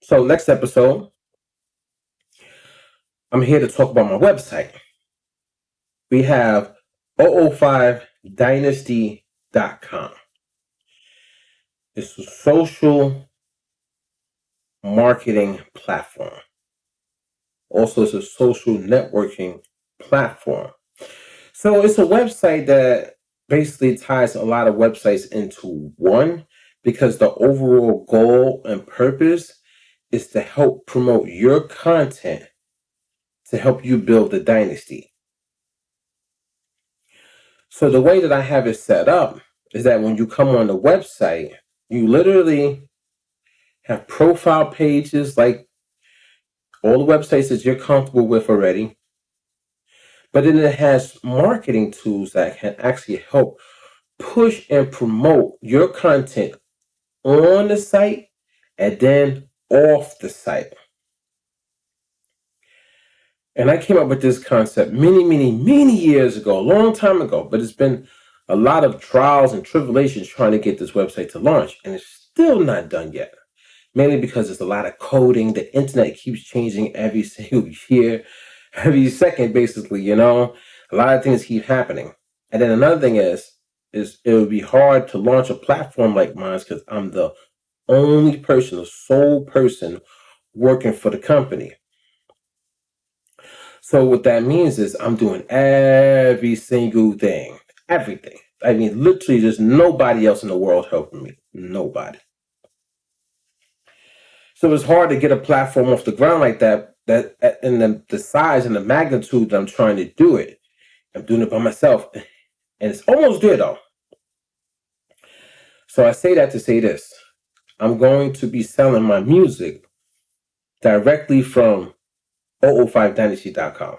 So next episode, I'm here to talk about my website. We have oO5 Dynasty.com. It's a social marketing platform. Also, it's a social networking platform. So it's a website that basically ties a lot of websites into one because the overall goal and purpose is to help promote your content to help you build the dynasty. So the way that I have it set up is that when you come on the website, you literally have profile pages like all the websites that you're comfortable with already. But then it has marketing tools that can actually help push and promote your content on the site and then off the site. And I came up with this concept many years ago, a long time ago, but it's been a lot of trials and tribulations trying to get this website to launch, and it's still not done yet. Mainly because there's a lot of coding. The internet keeps changing every single year, every second, basically, A lot of things keep happening. And then another thing is it would be hard to launch a platform like mine because I'm the only person, the sole person working for the company. So what that means is I'm doing every single thing, everything. I mean, literally, there's nobody else in the world helping me. Nobody. So it's hard to get a platform off the ground like that. That and the size and the magnitude that I'm trying to do it. I'm doing it by myself, and it's almost there though. So I say that to say this: I'm going to be selling my music directly from oO5Dynasty.com.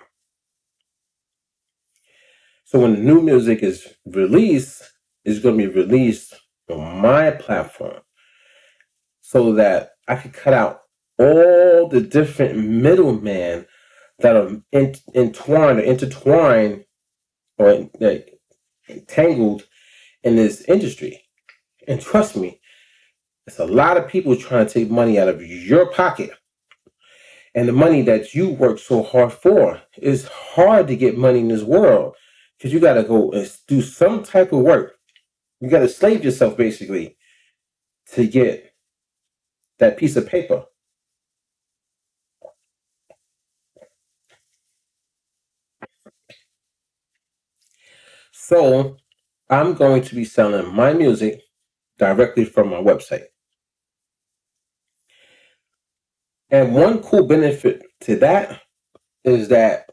So when the new music is released, it's going to be released on my platform so that I can cut out all the different middlemen that are entwined or intertwined or entangled in this industry. And trust me, it's a lot of people trying to take money out of your pocket. And the money that you work so hard for. It's hard to get money in this world because you got to go and do some type of work. You got to slave yourself basically to get that piece of paper. So I'm going to be selling my music directly from my website. And one cool benefit to that is that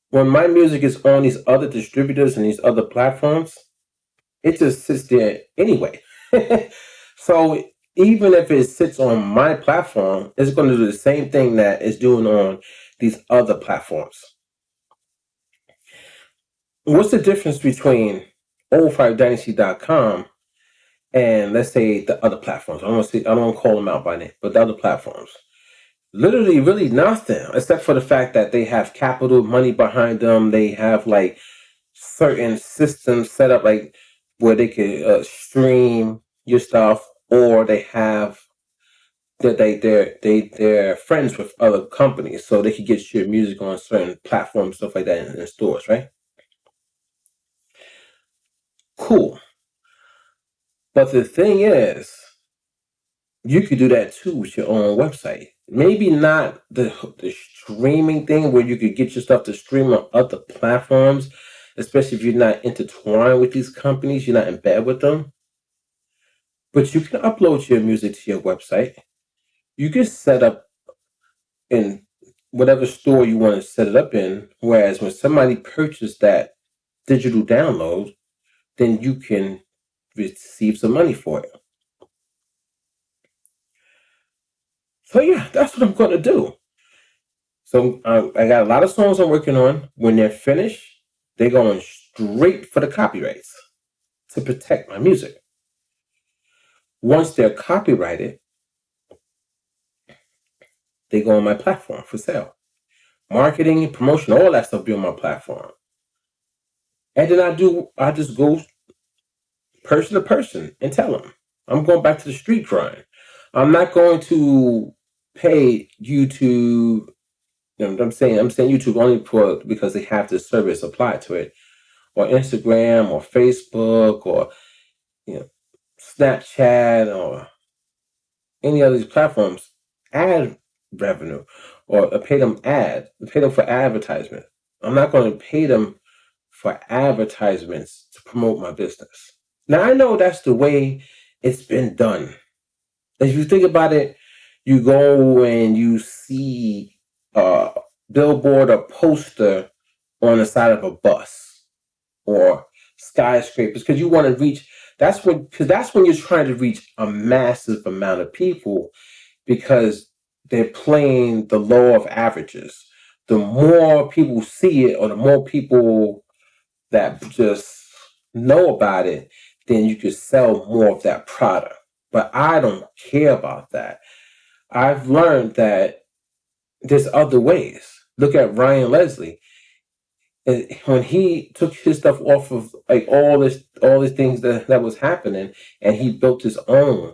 when my music is on these other distributors and these other platforms, it just sits there anyway. So even if it sits on my platform, it's going to do the same thing that it's doing on these other platforms. What's the difference between oO5Dynasty.com and let's say the other platforms? I don't want to call them out by name, but the other platforms. Literally, really nothing, except for the fact that they have capital money behind them. They have like certain systems set up, like where they can stream your stuff, or they have that they're friends with other companies, so they can get your music on certain platforms, stuff like that, in stores, right? Cool. But the thing is, you could do that too with your own website. Maybe not the streaming thing where you could get your stuff to stream on other platforms, especially if you're not intertwined with these companies, you're not in bed with them. But you can upload your music to your website. You can set up in whatever store you want to set it up in. Whereas when somebody purchased that digital download, then you can receive some money for it. So yeah, that's what I'm going to do. So I got a lot of songs I'm working on. When they're finished, they're going straight for the copyrights to protect my music. Once they're copyrighted, they go on my platform for sale. Marketing, promotion, all that stuff be on my platform. And then I just go person to person and tell them, I'm going back to the street grind. I'm not going to pay YouTube. I'm saying YouTube only because they have this service applied to it, or Instagram, or Facebook, or you know, Snapchat, or any of these platforms. Ad revenue, or pay them for advertisement. I'm not going to pay them for advertisements to promote my business. Now I know that's the way it's been done. If you think about it, you go and you see a billboard or poster on the side of a bus or skyscrapers because you want to reach. That's when you're trying to reach a massive amount of people because they're playing the law of averages. The more people see it, or the more people that just know about it, then you could sell more of that product. But I don't care about that. I've learned that there's other ways. Look at Ryan Leslie. When he took his stuff off of like all these things that was happening, and he built his own,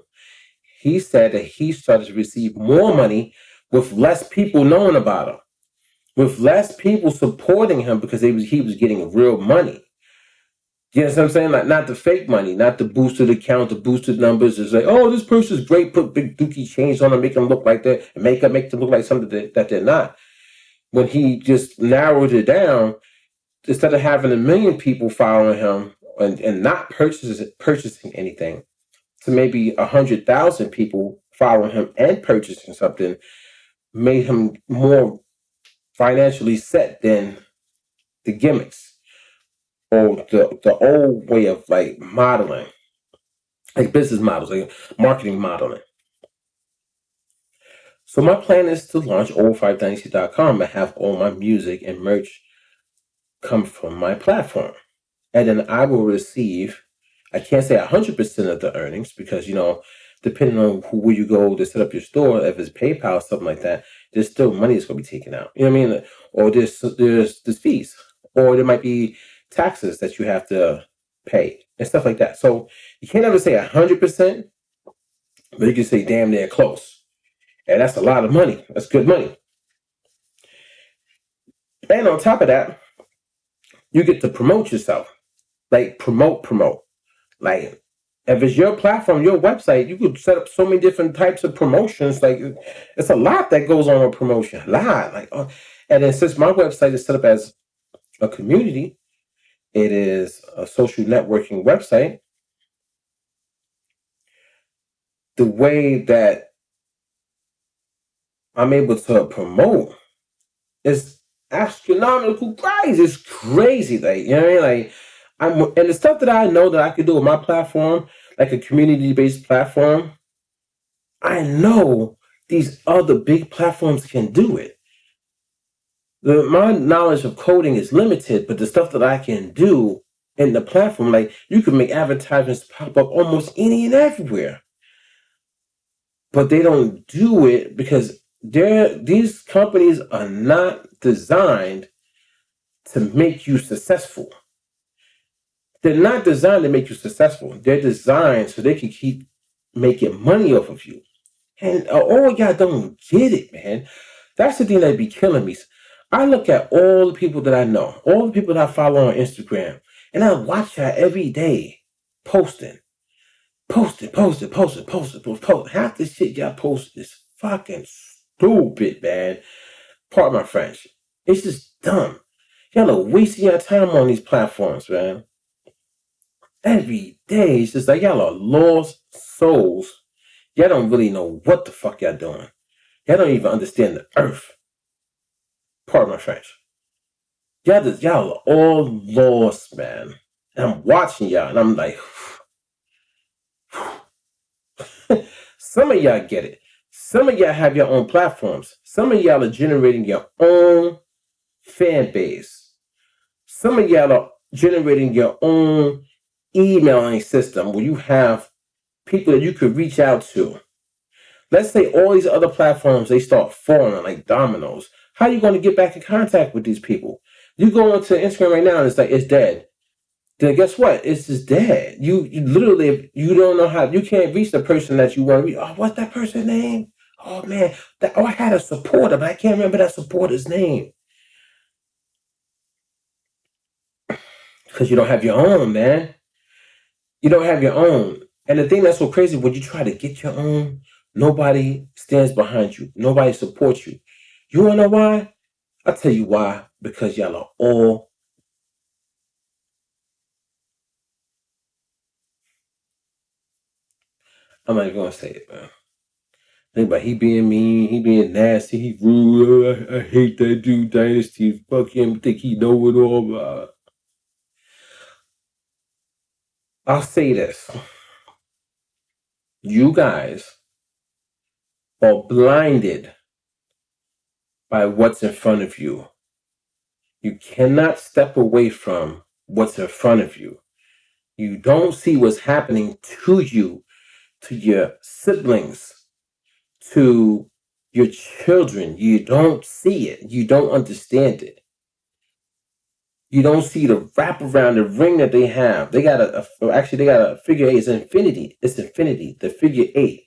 he said that he started to receive more money with less people knowing about him, with less people supporting him because he was getting real money. You know what I'm saying? Like, not the fake money, not the boosted account, the boosted numbers. It's like, oh, this person's great, put big dookie chains on them, make them look like that, and make them look like something that they're not. When he just narrowed it down, instead of having 1 million people following him and not purchasing anything, to maybe 100,000 people following him and purchasing something, made him more financially set than the gimmicks or the old way of like modeling, like business models, like marketing modeling. So my plan is to launch oO5Dynasty.com and have all my music and merch come from my platform. And then I will receive, I can't say 100% of the earnings because, depending on where you go to set up your store, if it's PayPal or something like that, there's still money that's going to be taken out. You know what I mean? Or there's fees, or there might be taxes that you have to pay and stuff like that. So you can't ever say 100%, but you can say damn near close. And that's a lot of money. That's good money. And on top of that, you get to promote yourself. Like promote. Like if it's your platform, your website, you could set up so many different types of promotions. Like it's a lot that goes on with promotion. A lot. And then since my website is set up as a community, it is a social networking website. The way that I'm able to promote is astronomical price. It's crazy. Like, you know what I mean? Like, and the stuff that I know that I can do with my platform, like a community-based platform, I know these other big platforms can do it. My knowledge of coding is limited, but the stuff that I can do in the platform, like you can make advertisements pop up almost any and everywhere. But they don't do it because these companies are not designed to make you successful. They're not designed to make you successful. They're designed so they can keep making money off of you. And all y'all don't get it, man. That's the thing that be killing me. I look at all the people that I know, all the people that I follow on Instagram, and I watch y'all every day posting. Half the shit y'all post is fucking stupid, man. Pardon my French. It's just dumb. Y'all are wasting your time on these platforms, man. Every day, it's just like y'all are lost souls. Y'all don't really know what the fuck y'all doing. Y'all don't even understand the earth. Pardon my French. Y'all are all lost, man. And I'm watching y'all, and I'm like, some of y'all get it. Some of y'all have your own platforms. Some of y'all are generating your own fan base. Some of y'all are generating your own emailing system where you have people that you could reach out to. Let's say all these other platforms, they start falling like dominoes. How are you going to get back in contact with these people? You go onto Instagram right now and it's like, it's dead. then guess what? It's just dead. You literally, you don't know how, you can't reach the person that you want to reach. Oh, what's that person's name? Oh man, I had a supporter, but I can't remember that supporter's name. Because you don't have your own, man. You don't have your own. And the thing that's so crazy, when you try to get your own, nobody stands behind you. Nobody supports you. You wanna know why? I'll tell you why. Because y'all are all, I'm not even gonna say it, man. Think about he being mean, he being nasty, he rude. I hate that dude, Dynasty. Fuck him, think he know it all. I'll say this. You guys are blinded by what's in front of you. You cannot step away from what's in front of you. You don't see what's happening to you, to your siblings, to your children. You don't see it. You don't understand it. You don't see the wrap around the ring that they have. They got they got a figure eight. It's infinity. It's infinity. The figure eight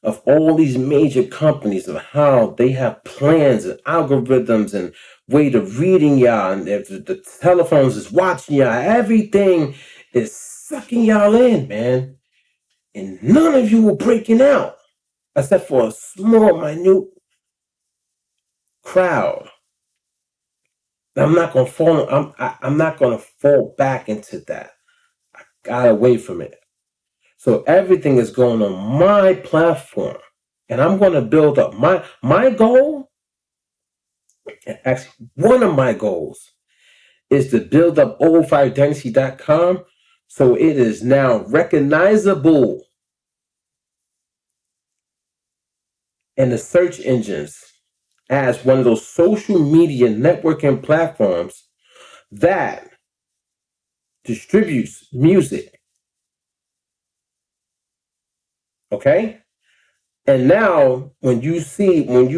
of all these major companies, of how they have plans and algorithms and way of reading y'all, and if the telephones is watching y'all, everything is sucking y'all in, man. And none of you were breaking out, except for a small, minute crowd. I'm not gonna fall. I'm not gonna fall back into that. I got away from it. So everything is going on my platform, and I'm gonna build up my goal. Actually, one of my goals is to build up oO5Dynasty.com so it is now recognizable in the search engines as one of those social media networking platforms that distributes music. Okay? And now when you see on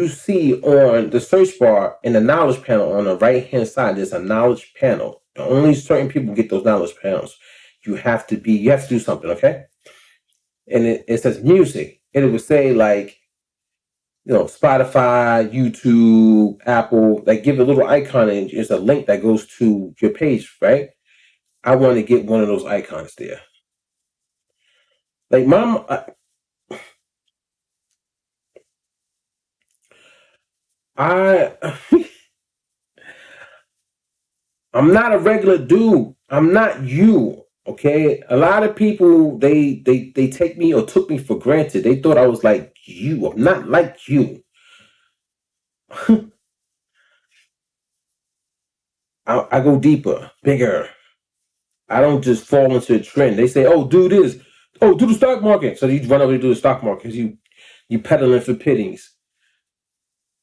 the search bar in the knowledge panel on the right hand side, there's a knowledge panel. Only certain people get those knowledge panels. You have to do something, okay? And it says music. And it would say like, Spotify, YouTube, Apple, like give a little icon and it's a link that goes to your page, right? I want to get one of those icons there. Like mom, I'm not a regular dude. I'm not you. Okay. A lot of people they take me or took me for granted. They thought I was like you. I'm not like you. I go deeper, bigger. I don't just fall into a trend. They say, "Oh, do this. Oh, do the stock market." So you run over to do the stock market because you peddling for pittings.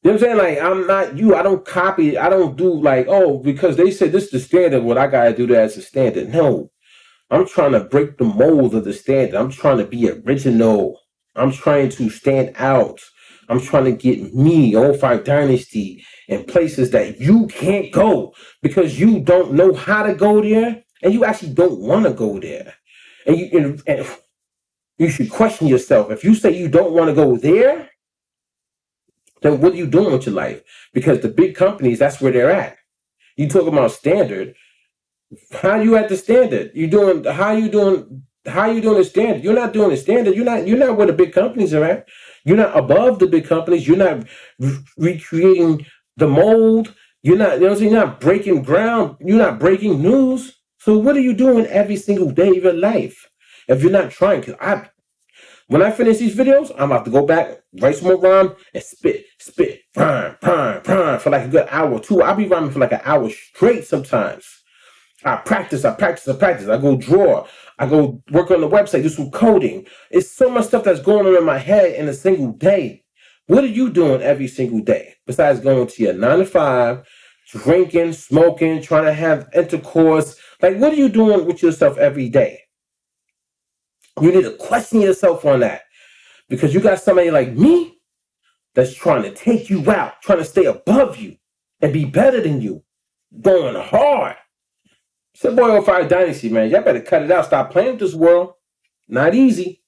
You know what I'm saying? Like I'm not you. I don't copy. I don't do like because they said this is the standard. What I gotta do that as a standard. No, I'm trying to break the mold of the standard. I'm trying to be original. I'm trying to stand out. I'm trying to get me, oO5 Dynasty, in places that you can't go because you don't know how to go there and you actually don't want to go there. And you should question yourself. If you say you don't want to go there, then what are you doing with your life? Because the big companies, that's where they're at. You talk about standard. How you at the standard? How you doing the standard? You're not doing the standard. You're not where the big companies are at. You're not above the big companies. You're not recreating the mold. You're not, you know what I'm saying? You're not breaking ground. You're not breaking news. So what are you doing every single day of your life if you're not trying? Because when I finish these videos, I'm about to go back, write some more rhyme, and spit, rhyme for like a good hour or two. I'll be rhyming for like an hour straight sometimes. I practice. I go draw. I go work on the website, do some coding. It's so much stuff that's going on in my head in a single day. What are you doing every single day besides going to your 9 to 5, drinking, smoking, trying to have intercourse? Like, what are you doing with yourself every day? You need to question yourself on that because you got somebody like me that's trying to take you out, trying to stay above you and be better than you, going hard. It's the boy oO5 Dynasty, man. Y'all better cut it out. Stop playing with this world. Not easy.